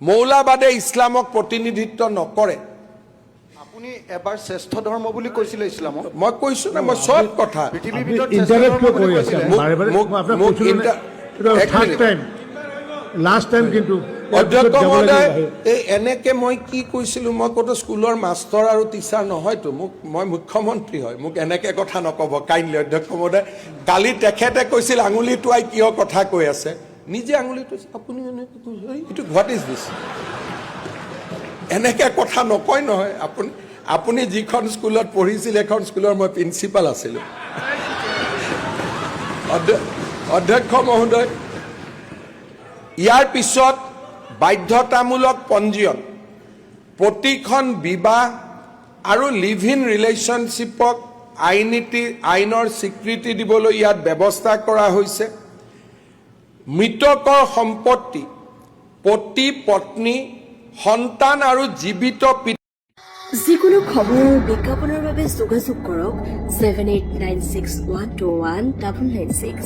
মৌলবাদে ইছলামক প্ৰতিনিধিত্ব নকৰে। আপুনি এবাৰ শ্ৰেষ্ঠ ধৰ্ম বুলি কৈছিলে ইছলামক। মই কৈছো না, মই সব কথা পৃথিৱীৰ ভিতৰত শ্ৰেষ্ঠ ধৰ্ম বুলি কৈছিলে। লাষ্ট টাইম কিন্তু অধ্যক্ষ মহোদয়, এই এনেকে মই কি কৈছিলো, মই ক'তো স্কুলৰ মাষ্টৰ আৰু টিচাৰ নহয়তো, মই মুখ্যমন্ত্ৰী হয়, মোক এনেকে কথা নক'ব কাইণ্ডলি অধ্যক্ষ মহোদয়। কালি তেখেতে কৈছিল আঙুলি টোৱাই কিয় কথা কৈ আছে, নিজে আঙুলি টোৱাইছে, আপুনি এইটো হোৱাট ইজ দিছ, এনেকে কথা নকয় নহয়। আপুনি যিখন স্কুলত পঢ়িছিল এখন স্কুলৰ মই প্ৰিন্সিপাল আছিলোঁ। অধ্যক্ষ মহোদয়, ইয়াৰ পিছত বাধ্যতামূলক পঞ্জীয়ন, প্ৰতিখন বিবাহ আৰু লিভ ইন ৰিলেশ্যনশ্বিপক আইনৰ স্বীকৃতি দিবলৈ ইয়াত ব্যৱস্থা কৰা হৈছে। মৃতকৰ সম্পত্তি পতি, পত্নী, সন্তান আৰু জীৱিত পিতৃ। যিকোনো খবৰ আৰু বিজ্ঞাপনৰ বাবে যোগাযোগ কৰক 7896121996।